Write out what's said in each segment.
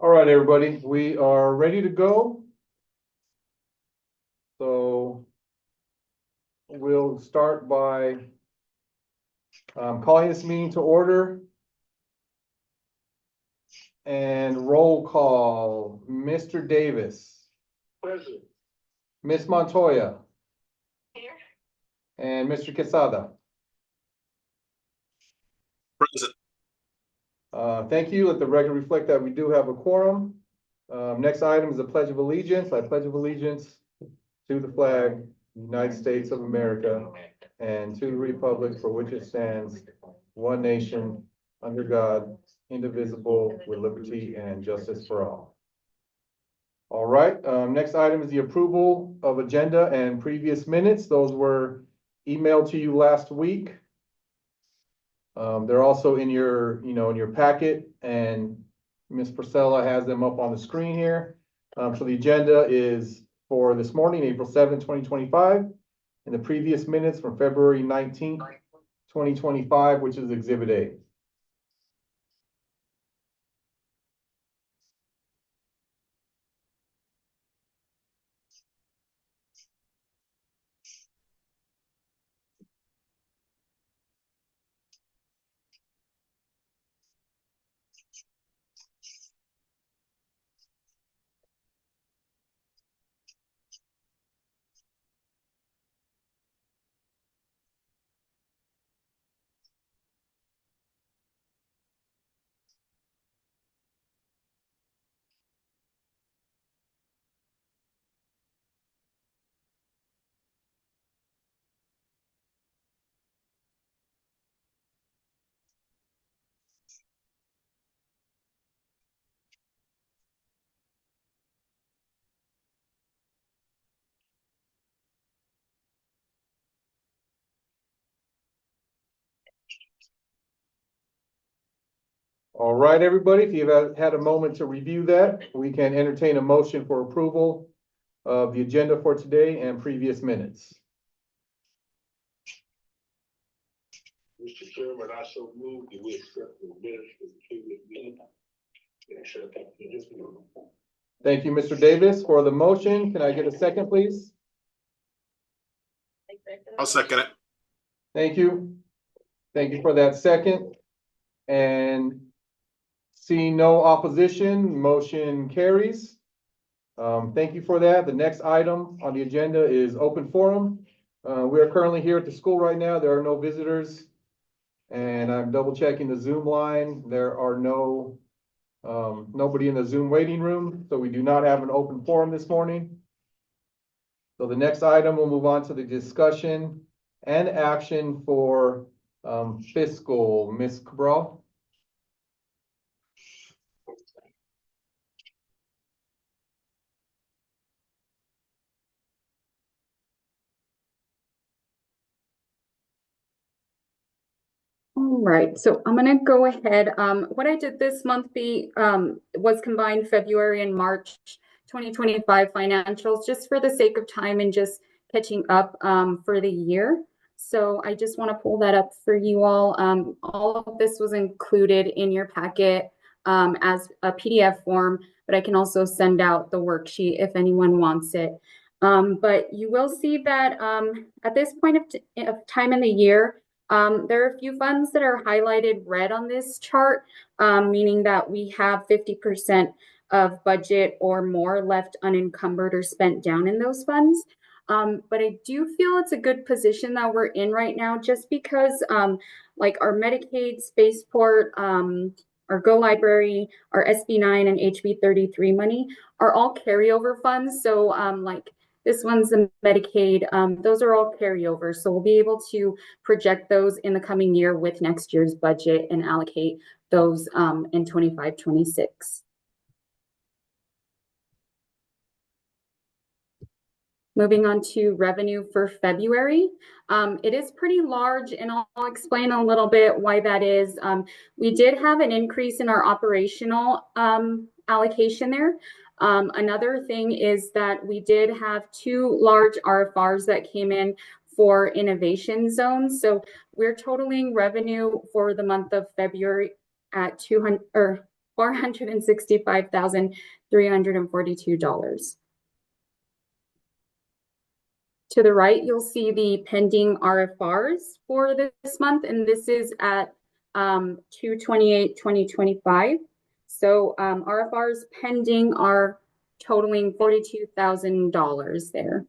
All right, everybody, we are ready to go. So we'll start by calling this meeting to order. And roll call, Mr. Davis. Present. Ms. Montoya. Here. And Mr. Quesada. Present. Thank you. Let the record reflect that we do have a quorum. Next item is the Pledge of Allegiance. I pledge of allegiance to the flag, United States of America, and to the republic for which it stands, one nation, under God, indivisible, with liberty and justice for all. All right, next item is the approval of agenda and previous minutes. Those were emailed to you last week. They're also in your, in your packet, and Ms. Priscilla has them up on the screen here. So the agenda is for this morning, April 7th, 2025, and the previous minutes from February 19th, 2025, which is Exhibit A. All right, everybody, if you've had a moment to review that, we can entertain a motion for approval of the agenda for today and previous minutes. Mr. Chairman, I so move that we accept the minutes for the previous meeting. Thank you, Mr. Davis, for the motion. Can I get a second, please? I'll second it. Thank you. Thank you for that second. And seeing no opposition, motion carries. Thank you for that. The next item on the agenda is open forum. We are currently here at the school right now. There are no visitors. And I'm double checking the Zoom line. There are nobody in the Zoom waiting room. So we do not have an open forum this morning. So the next item, we'll move on to the discussion and action for fiscal. Ms. Cabral. All right, so I'm gonna go ahead. What I did this month was combine February and March 2025 financials just for the sake of time and just catching up for the year. So I just want to pull that up for you all. All of this was included in your packet as a PDF form, but I can also send out the worksheet if anyone wants it. But you will see that at this point of time in the year, there are a few funds that are highlighted red on this chart, meaning that we have 50% of budget or more left unencumbered or spent down in those funds. But I do feel it's a good position that we're in right now, just because like our Medicaid, Spaceport, our Go Library, our SB 9 and HB 33 money are all carryover funds. So like this one's the Medicaid. Those are all carryovers. So we'll be able to project those in the coming year with next year's budget and allocate those in 25-26. Moving on to revenue for February. It is pretty large, and I'll explain a little bit why that is. We did have an increase in our operational allocation there. Another thing is that we did have 2 large RFRs that came in for innovation zones. So we're totaling revenue for the month of February at $465,342. To the right, you'll see the pending RFRs for this month, and this is at 2/28/2025. So RFRs pending are totaling $42,000 there.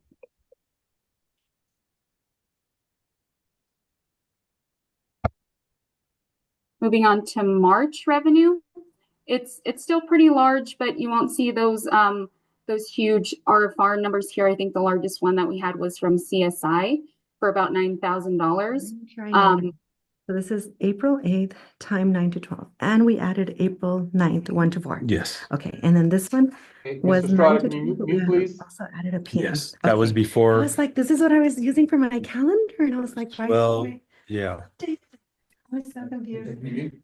Moving on to March revenue, it's still pretty large, but you won't see those huge RFR numbers here. I think the largest one that we had was from CSI for about $9,000. So this is April 8th, time 9 to 12. And we added April 9th, 1 to 4. Yes, Okay, and then this one Hey, was Mr. 9 Estrada, to can you 12, but we mute, please? also added a PM. yes, that was Okay. I before, was like, this is what I was using for my calendar, and I was like, why? well, yeah. I was so Can confused. you mute?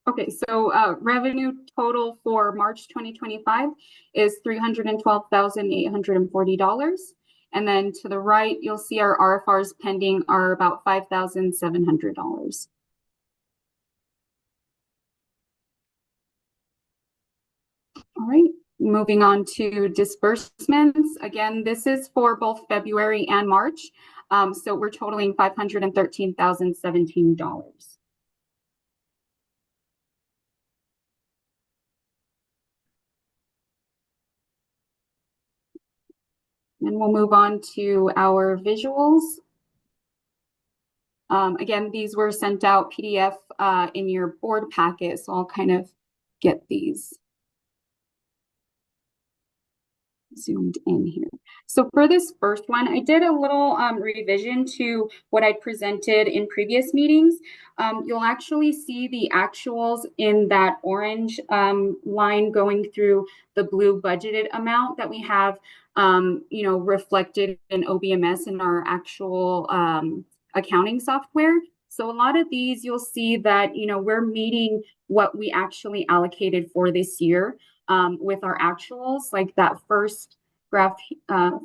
Okay, so revenue total for March 2025 is $312,840. And then to the right, you'll see our RFRs pending are about $5,700. All right, moving on to disbursements. Again, this is for both February and March. So we're totaling $513,017. And we'll move on to our visuals. Again, these were sent out PDF in your board packet, so I'll kind of get these zoomed in here. So for this first one, I did a little revision to what I presented in previous meetings. You'll actually see the actuals in that orange line going through the blue budgeted amount that we have, reflected in OBMS in our actual accounting software. So a lot of these, you'll see that, we're meeting what we actually allocated for this year. With our actuals, like that first graph,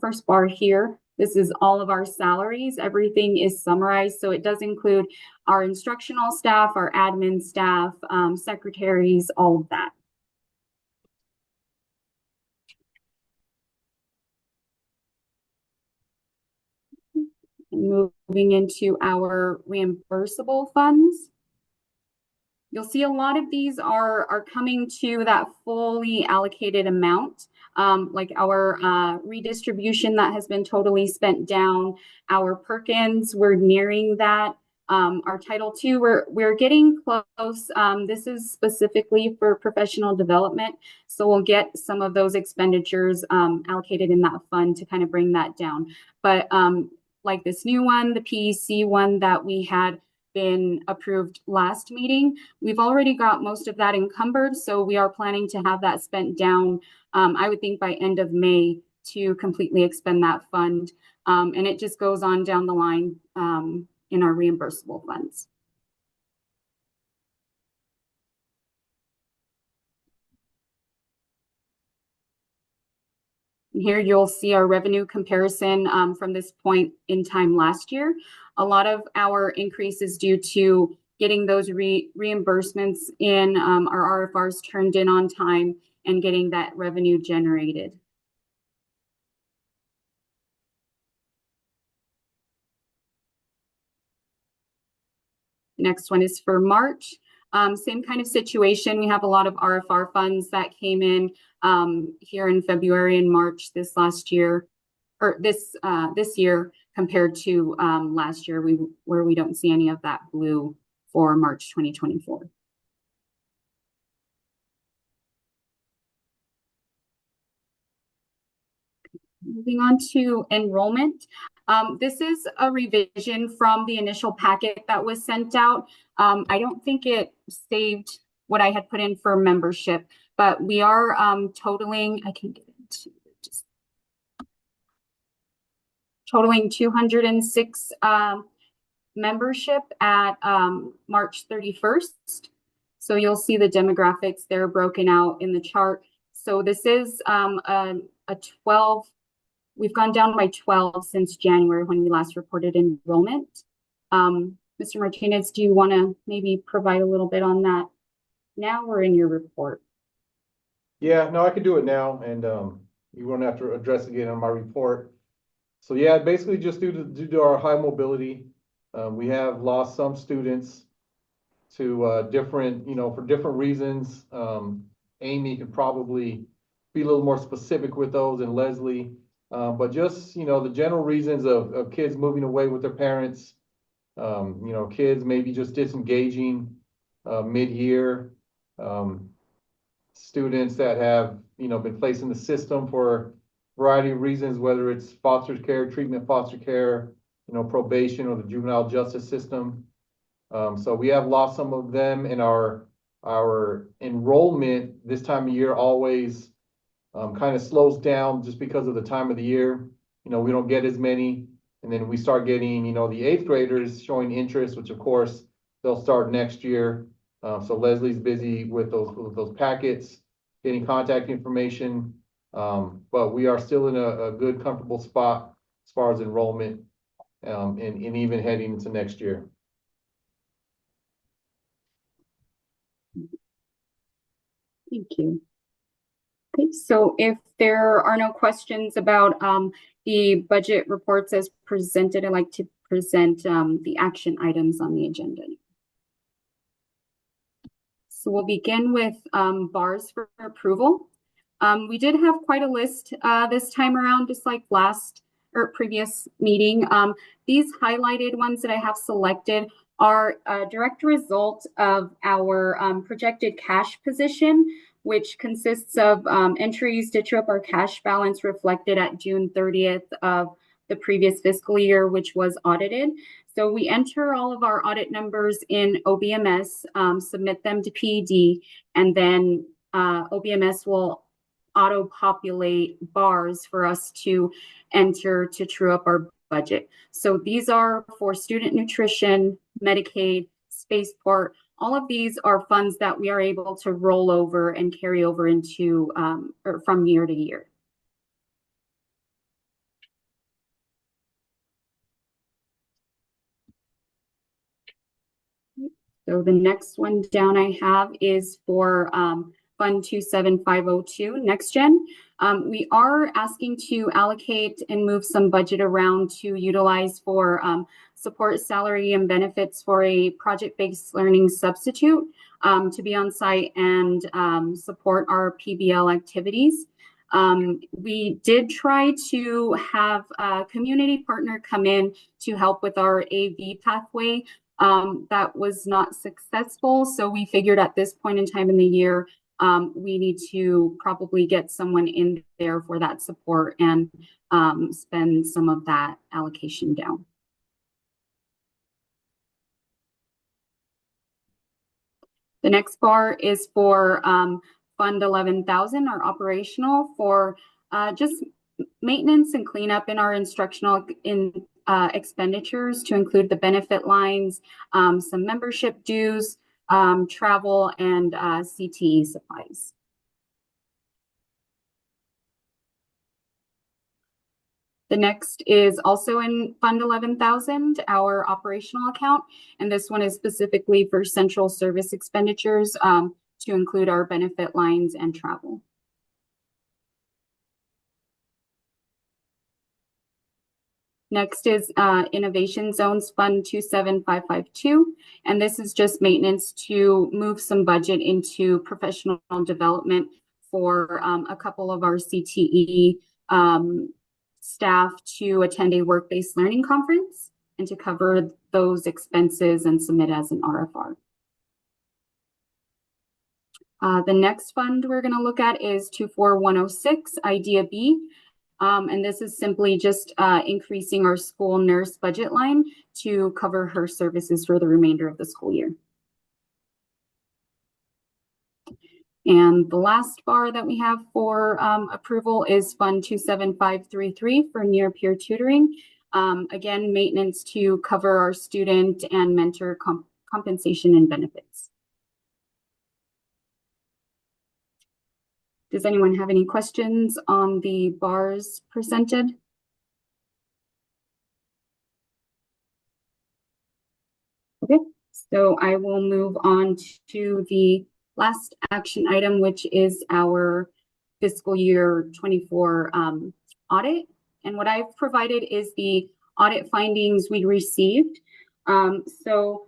first bar here, this is all of our salaries. Everything is summarized. So it does include our instructional staff, our admin staff, secretaries, all of that. And moving into our reimbursable funds. You'll see a lot of these are coming to that fully allocated amount, like our redistribution that has been totally spent down. Our Perkins, we're nearing that. Our Title II, we're getting close. This is specifically for professional development, so we'll get some of those expenditures allocated in that fund to kind of bring that down. But like this new one, the PEC one that we had been approved last meeting, we've already got most of that encumbered, so we are planning to have that spent down, I would think by end of May, to completely expend that fund. And it just goes on down the line in our reimbursable funds. Here you'll see our revenue comparison from this point in time last year. A lot of our increase is due to getting those reimbursements in, our RFRs turned in on time, and getting that revenue generated. Next one is for March. Same kind of situation. We have a lot of RFR funds that came in here in February and March this last year, or this year compared to last year, where we don't see any of that blue for March 2024. Moving on to enrollment. This is a revision from the initial packet that was sent out. I don't think it saved what I had put in for membership, but we are totaling, I can get into just totaling 206 membership at March 31st. So you'll see the demographics there broken out in the chart. So this is a 12. We've gone down by 12 since January when we last reported enrollment. Moving Mr. Martinez, do you want to maybe provide a little bit on that now or in your report? Yeah, no, I can do it now, and you won't have to address it again on my report. So yeah, basically just due to our high mobility, we have lost some students to different, for different reasons. Amy could probably be a little more specific with those, and Leslie. But just, the general reasons of kids moving away with their parents, kids maybe just disengaging mid-year, students that have, been placed in the system for a variety of reasons, whether it's foster care, treatment, foster care, probation, or the juvenile justice system. So we have lost some of them, and our enrollment this time of year always kind of slows down just because of the time of the year. We don't get as many, and then we start getting, the eighth graders showing interest, which of course they'll start next year. So Leslie's busy with those packets, getting contact information. But we are still in a good, comfortable spot as far as enrollment, and even heading into next year. Thank you. Okay, so if there are no questions about the budget reports as presented, I'd like to present the action items on the agenda. So we'll begin with BARs for approval. We did have quite a list this time around, just like previous meeting. These highlighted ones that I have selected are a direct result of our projected cash position, which consists of entries to true up our cash balance reflected at June 30th of the previous fiscal year, which was audited. So we enter all of our audit numbers in OBMS, submit them to PED, and then OBMS will auto-populate bars for us to enter to true up our budget. So these are for student nutrition, Medicaid, spaceport. All of these are funds that we are able to roll over and carry over into or from year to year. So the next one down I have is for Fund 27502, NextGen. We are asking to allocate and move some budget around to utilize for support salary and benefits for a project-based learning substitute to be on site and support our PBL activities. We did try to have a community partner come in to help with our AV pathway. That was not successful. So we figured at this point in time in the year, we need to probably get someone in there for that support and spend some of that allocation down. The next bar is for Fund 11,000, our operational, for just maintenance and cleanup in our instructional expenditures, to include the benefit lines, some membership dues, travel, and CTE supplies. The next is also in Fund 11,000, our operational account, and this one is specifically for central service expenditures to include our benefit lines and travel. Next is Innovation Zones Fund 27552, and this is just maintenance to move some budget into professional development for a couple of our CTE staff to attend a work-based learning conference and to cover those expenses and submit as an RFR. The next fund we're going to look at is 24106, Idea B. And this is simply just increasing our school nurse budget line to cover her services for the remainder of the school year. And the last bar that we have for approval is Fund 27533 for near peer tutoring. Again, maintenance to cover our student and mentor compensation and benefits. Does anyone have any questions on the bars presented? So I will move on to the last action item, which is our fiscal year 24 audit. And what I've provided is the audit findings we received. So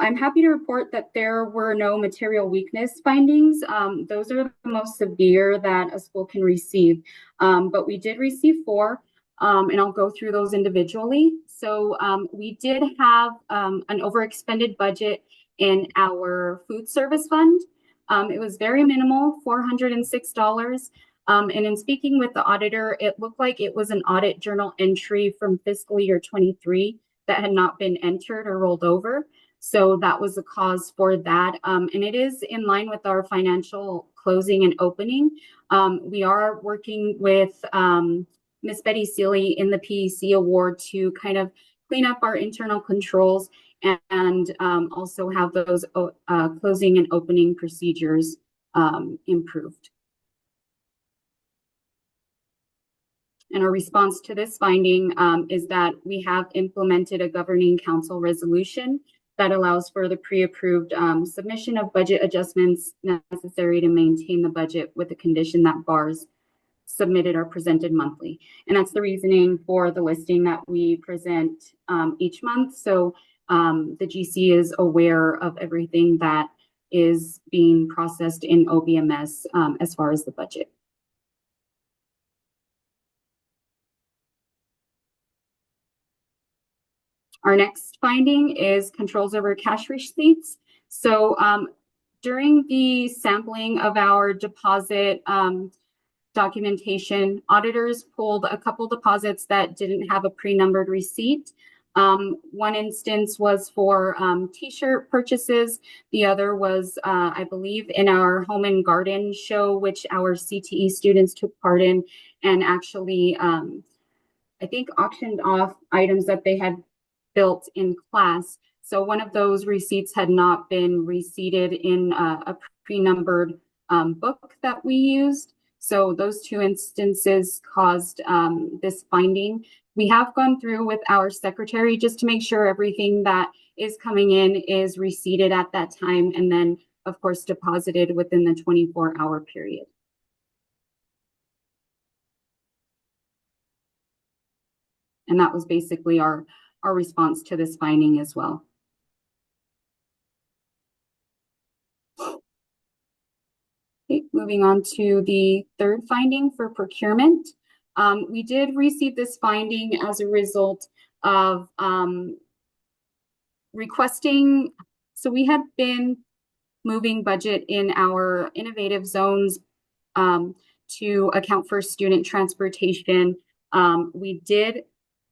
I'm happy to report that there were no material weakness findings. Those are the most severe that a school can receive. But we did receive 4, and I'll go through those individually. So we did have an overexpended budget in our food service fund. It was very minimal, $406. And in speaking with the auditor, it looked like it was an audit journal entry from fiscal year 23 that had not been entered or rolled over. So that was the cause for that. And it is in line with our financial closing and opening. We are working with Ms. Betty Seeley in the PEC award to kind of clean up our internal controls and also have those closing and opening procedures improved. And our response to this finding is that we have implemented a governing council resolution that allows for the pre-approved submission of budget adjustments necessary to maintain the budget with the condition that bars submitted are presented monthly. And that's the reasoning for the listing that we present each month. So the GC is aware of everything that is being processed in OBMS as far as the budget. Our next finding is controls over cash receipts. So during the sampling of our deposit documentation, auditors pulled a couple deposits that didn't have a pre-numbered receipt. One instance was for t-shirt purchases. The other was, I believe, in our home and garden show, which our CTE students took part in, and actually, I think, auctioned off items that they had built in class. So one of those receipts had not been receipted in a pre-numbered book that we used. So those 2 instances caused this finding. We have gone through with our secretary just to make sure everything that is coming in is receipted at that time, and then of course deposited within the 24-hour period. And that was basically our response to this finding as well. Okay, moving on to the third finding for procurement. We did receive this finding as a result of requesting, so we had been moving budget in our innovative zones to account for student transportation. We did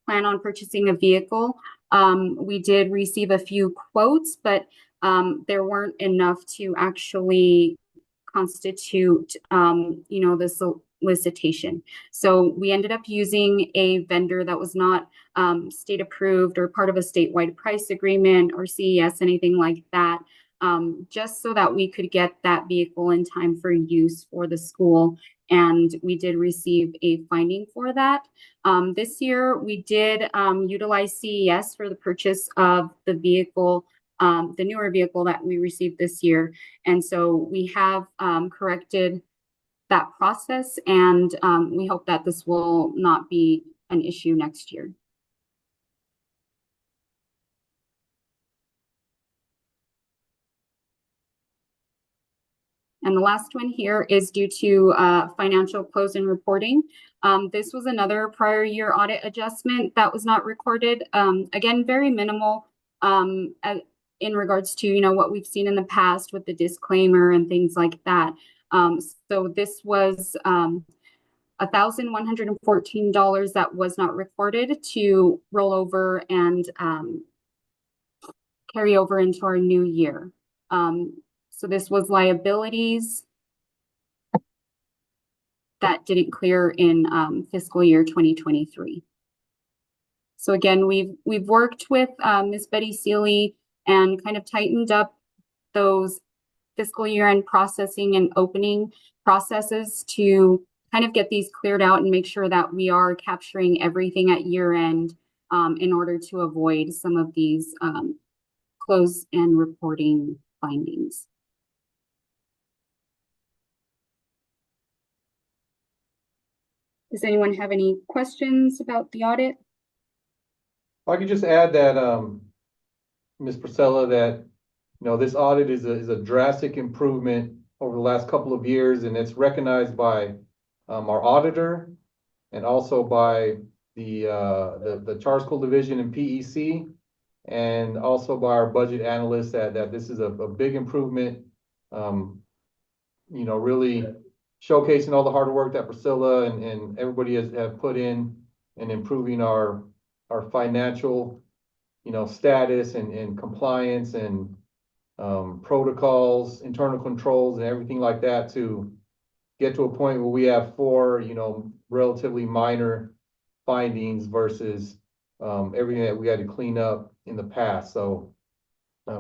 plan on purchasing a vehicle. We did receive a few quotes, but there weren't enough to actually constitute, the solicitation. So we ended up using a vendor that was not state approved or part of a statewide price agreement or CES, anything like that, just so that we could get that vehicle in time for use for the school. And we did receive a finding for that. This year, we did utilize CES for the purchase of the vehicle, the newer vehicle that we received this year. And so we have corrected that process, and we hope that this will not be an issue next year. And the last one here is due to financial close and reporting. This was another prior year audit adjustment that was not recorded. Again, very minimal in regards to, what we've seen in the past with the disclaimer and things like that. So this was $1,114 that was not recorded to roll over and carry over into our new year. So this was liabilities that didn't clear in fiscal year 2023. So again, we've worked with Ms. Betty Seeley and kind of tightened up those fiscal year end processing and opening processes to kind of get these cleared out and make sure that we are capturing everything at year end in order to avoid some of these close and reporting findings. Does anyone have any questions about the audit? If I could just add that, Ms. Priscilla, that, this audit is a drastic improvement over the last couple of years, and it's recognized by our auditor and also by the charter school division and PEC, and also by our budget analysts that this is a big improvement. Really showcasing all the hard work that Priscilla and everybody have put in improving our financial, status and compliance and protocols, internal controls, and everything like that to get to a point where we have 4, relatively minor findings versus everything that we had to clean up in the past. So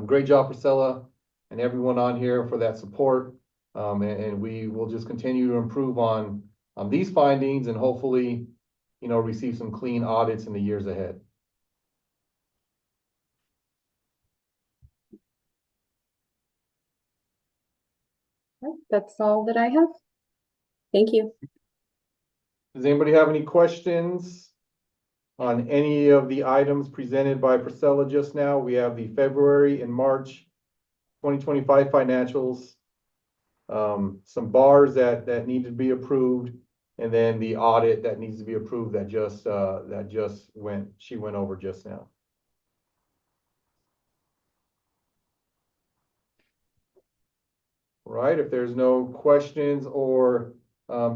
great job, Priscilla, and everyone on here for that support. And we will just continue to improve on these findings and hopefully, receive some clean audits in the years ahead. That's all that I have. Thank you. Does anybody have any questions on any of the items presented by Priscilla just now? We have the February and March 2025 financials, some bars that need to be approved, and then the audit that needs to be approved she went over just now. All right, if there's no questions or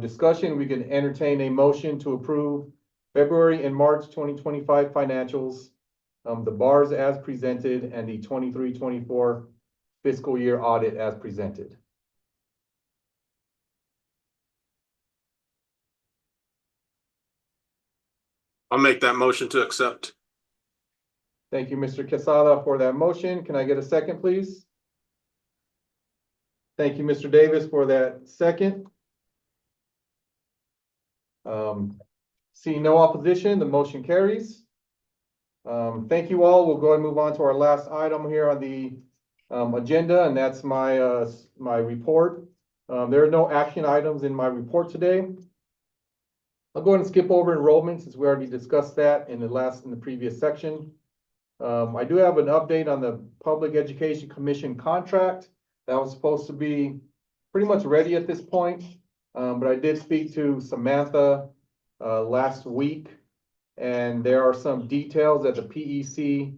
discussion, we can entertain a motion to approve February and March 2025 financials, the bars as presented, and the 23-24 fiscal year audit as presented. I'll make that motion to accept. Thank you, Mr. Quesada, for that motion. Can I get a second, please? Thank you, Mr. Davis, for that second. Seeing no opposition, the motion carries. Thank you all. We'll go ahead and move on to our last item here on the agenda, and that's my report. There are no action items in my report today. I'll go ahead and skip over enrollment since we already discussed that in the previous section. I do have an update on the Public Education Commission contract. That was supposed to be pretty much ready at this point, but I did speak to Samantha last week, and there are some details that the PEC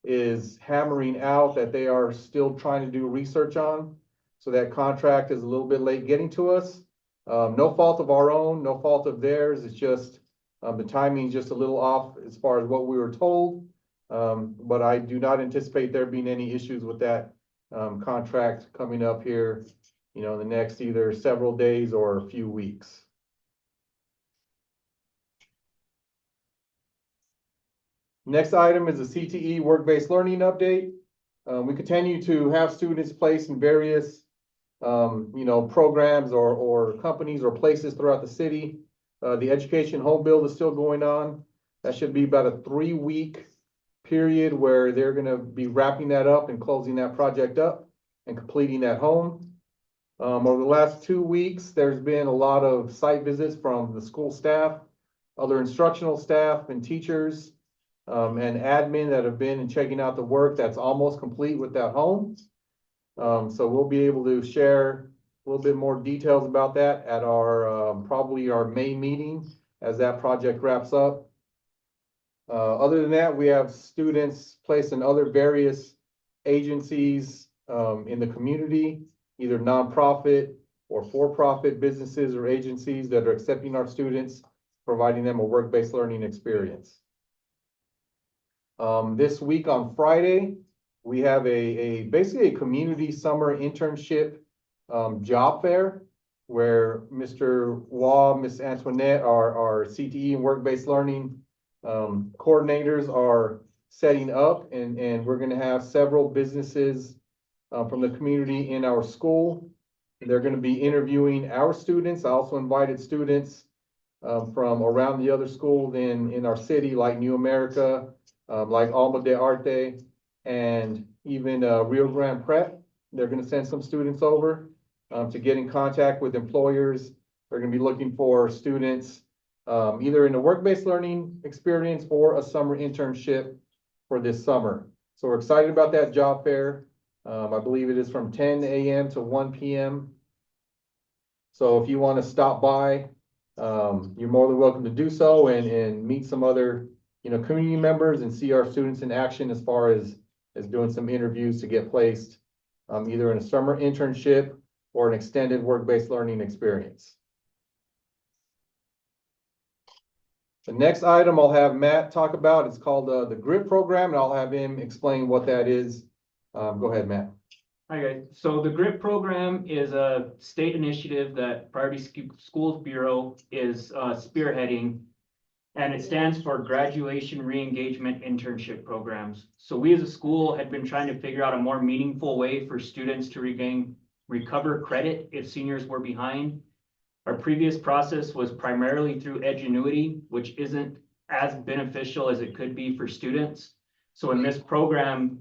is hammering out that they are still trying to do research on. So that contract is a little bit late getting to us. No fault of our own, no fault of theirs. It's just the timing is just a little off as far as what we were told. But I do not anticipate there being any issues with that contract coming up here, in the next either several days or a few weeks. Next item is a CTE work-based learning update. We continue to have students placed in various, programs or companies or places throughout the city. The education home build is still going on. That should be about a 3-week period where they're going to be wrapping that up and closing that project up and completing that home. Over the last 2 weeks, there's been a lot of site visits from the school staff, other instructional staff and teachers, and admin that have been and checking out the work that's almost complete with that home. So we'll be able to share a little bit more details about that at our probably our May meeting as that project wraps up. Other than that, we have students placed in other various agencies in the community, either nonprofit or for-profit businesses or agencies that are accepting our students, providing them a work-based learning experience. This week on Friday, we have basically a community summer internship job fair where Mr. Waugh, Ms. Antoinette, our CTE and work-based learning coordinators are setting up, and we're going to have several businesses from the community in our school. They're going to be interviewing our students. I also invited students from around the other schools in our city, like New America, like Alma de Arte, and even Rio Grande Prep. They're gonna send some students over to get in contact with employers. They're gonna be looking for students either in a work-based learning experience or a summer internship for this summer. So we're excited about that job fair. I believe it is from 10 a.m. to 1 p.m. So if you want to stop by, you're more than welcome to do so and meet some other, community members and see our students in action as far as doing some interviews to get placed either in a summer internship or an extended work-based learning experience. The next item I'll have Matt talk about is called the GRIP program, and I'll have him explain what that is. Go ahead, Matt. Hi guys, so the GRIP program is a state initiative that Priority Schools Bureau is spearheading, and it stands for Graduation Re-Engagement Internship Programs. So we as a school had been trying to figure out a more meaningful way for students to recover credit if seniors were behind. Our previous process was primarily through Edgenuity, which isn't as beneficial as it could be for students. So when this program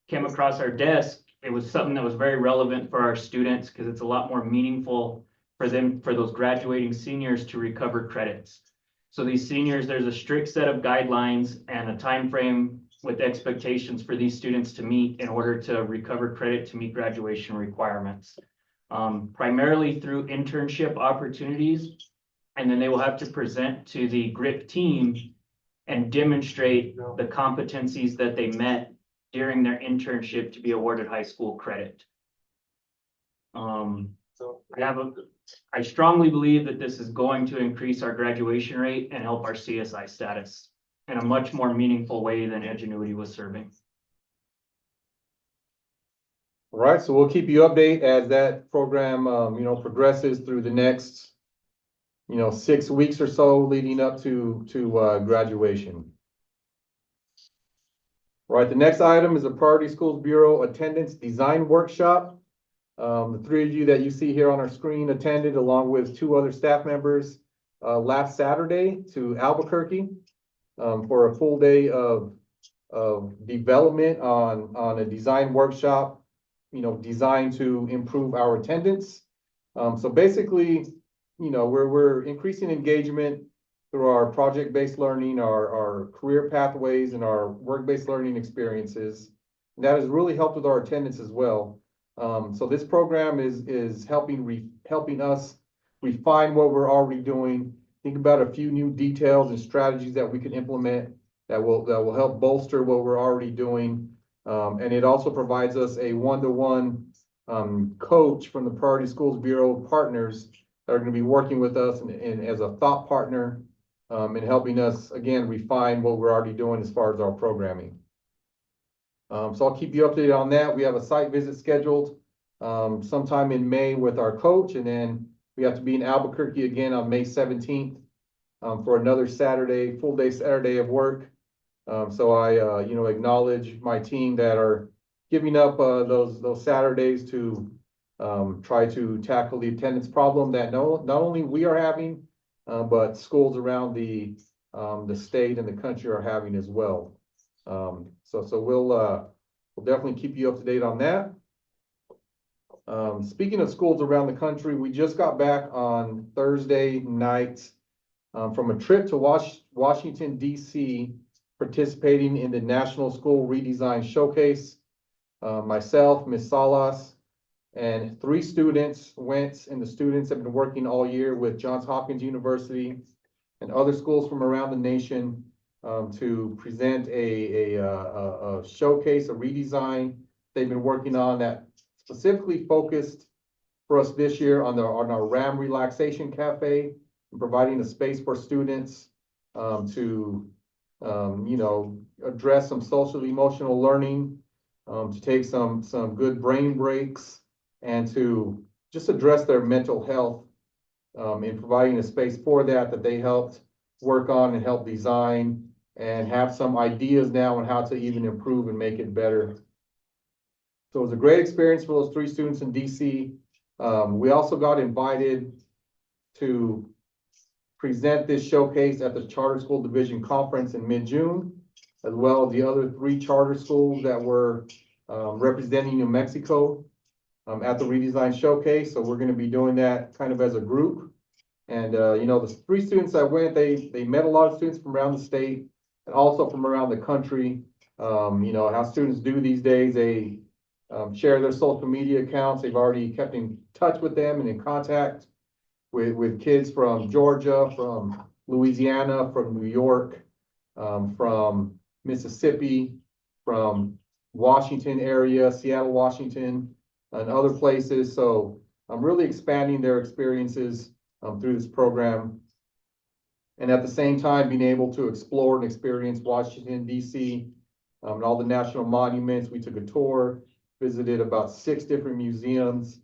came across our desk, it was something that was very relevant for our students because it's a lot more meaningful for them, for those graduating seniors to recover credits. So these seniors, there's a strict set of guidelines and a time frame with expectations for these students to meet in order to recover credit to meet graduation requirements. Primarily through internship opportunities, and then they will have to present to the GRIP team and demonstrate the competencies that they met during their internship to be awarded high school credit. I strongly believe that this is going to increase our graduation rate and help our CSI status in a much more meaningful way than Edgenuity was serving. All right, so we'll keep you updated as that program, progresses through the next, 6 weeks or so leading up to graduation. All right, the next item is a Priority Schools Bureau Attendance Design Workshop. The three of you that you see here on our screen attended along with 2 other staff members last Saturday to Albuquerque for a full day of development on a design workshop, designed to improve our attendance. So basically, we're increasing engagement through our project-based learning, our career pathways, and our work-based learning experiences. And that has really helped with our attendance as well. So this program is helping us refine what we're already doing, think about a few new details and strategies that we can implement that will help bolster what we're already doing. And it also provides us a one-to-one coach from the Priority Schools Bureau partners that are going to be working with us and as a thought partner and helping us, again, refine what we're already doing as far as our programming. So I'll keep you updated on that. We have a site visit scheduled sometime in May with our coach, and then we have to be in Albuquerque again on May 17th for another Saturday, full day Saturday of work. So I, acknowledge my team that are giving up those Saturdays to try to tackle the attendance problem that not only we are having, but schools around the state and the country are having as well. So we'll definitely keep you up to date on that. Speaking of schools around the country, we just got back on Thursday night from a trip to Washington, D.C., participating in the National School Redesign Showcase. Myself, Ms. Salas, and 3 students went, and the students have been working all year with Johns Hopkins University and other schools from around the nation to present a showcase, a redesign they've been working on that specifically focused for us this year on our RAM Relaxation Cafe, and providing a space for students to address some social emotional learning, to take some good brain breaks, and to just address their mental health in providing a space for that they helped work on and help design and have some ideas now on how to even improve and make it better. So it was a great experience for those 3 students in DC. We also got invited to present this showcase at the Charter School Division Conference in mid-June, as well as the other 3 charter schools that were representing New Mexico at the Redesign Showcase. So we're going to be doing that kind of as a group. And, you know, the 3 students that went, they met a lot of students from around the state and also from around the country. You know, how students do these days, they share their social media accounts. They've already kept in touch with them and in contact with kids from Georgia, from Louisiana, from New York, from Mississippi, from Washington area, Seattle, Washington, and other places. So I'm really expanding their experiences through this program. And at the same time, being able to explore and experience Washington, D.C., and all the national monuments. We took a tour, visited about 6 different museums.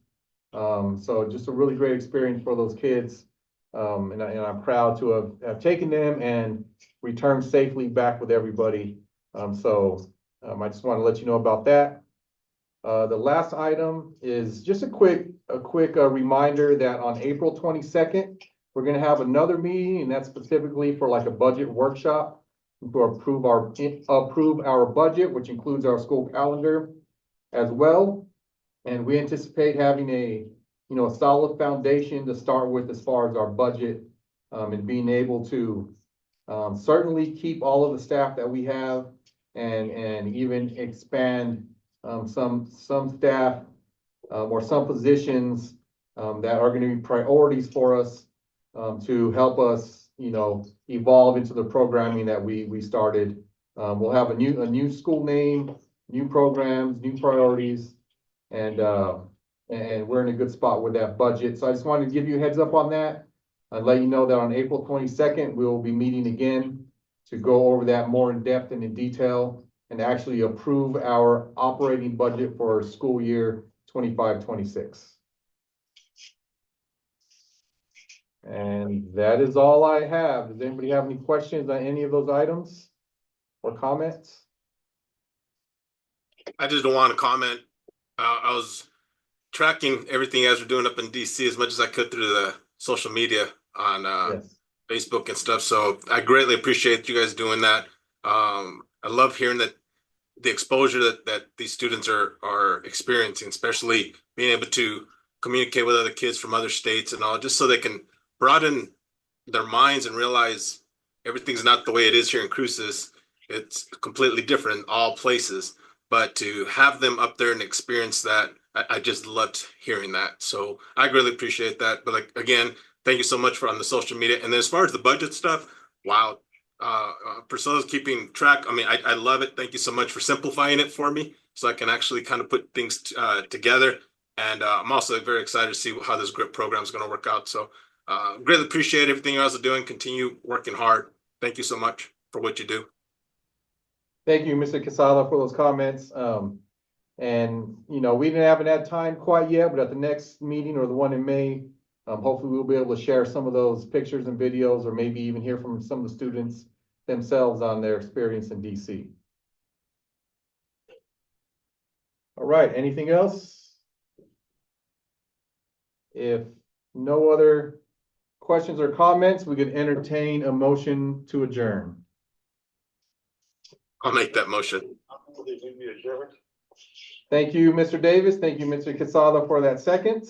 So just a really great experience for those kids. And I'm proud to have taken them and returned safely back with everybody. I just want to let you know about that. The last item is just a quick reminder that on April 22nd, we're going to have another meeting, and that's specifically for like a budget workshop to approve our budget, which includes our school calendar as well. And we anticipate having a solid foundation to start with as far as our budget, and being able to certainly keep all of the staff that we have and even expand some staff or some positions that are going to be priorities for us to help us, evolve into the programming that we started. We'll have a new school name, new programs, new priorities, and we're in a good spot with that budget. So I just wanted to give you a heads up on that and let you know that on April 22nd, we will be meeting again to go over that more in depth and in detail and actually approve our operating budget for school year 25-26. And that is all I have. Does anybody have any questions on any of those items or comments? I just don't want to comment. I was tracking everything you guys were doing up in DC as much as I could through the social media on Yes. Facebook and stuff. So I greatly appreciate you guys doing that. I love hearing that the exposure that these students are experiencing, especially being able to communicate with other kids from other states and all, just so they can broaden their minds and realize everything's not the way it is here in Cruces. It's completely different in all places. But to have them up there and experience that, I just loved hearing that. So I really appreciate that. But like, again, thank you so much for on the social media. And then as far as the budget stuff, wow. Priscilla's keeping track. I mean, I love it. Thank you so much for simplifying it for me so I can actually kind of put things together. And I'm also very excited to see how this GRIP program is going to work out. So greatly appreciate everything you guys are doing. Continue working hard. Thank you so much for what you do. Thank you, Mr. Casala, for those comments. And, we haven't had time quite yet, but at the next meeting or the one in May, hopefully we'll be able to share some of those pictures and videos, or maybe even hear from some of the students themselves on their experience in DC. All right, anything else? If no other questions or comments, we could entertain a motion to adjourn. I'll make that motion. Thank you, Mr. Davis. Thank you, Mr. Casada, for that second.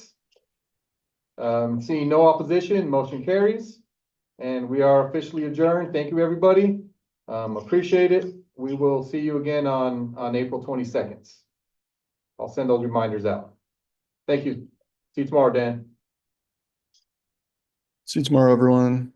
Seeing no opposition, motion carries. And we are officially adjourned. Thank you, everybody. Appreciate it. We will see you again on April 22nd. I'll send those reminders out. Thank you. See you tomorrow, Dan. See you tomorrow, everyone.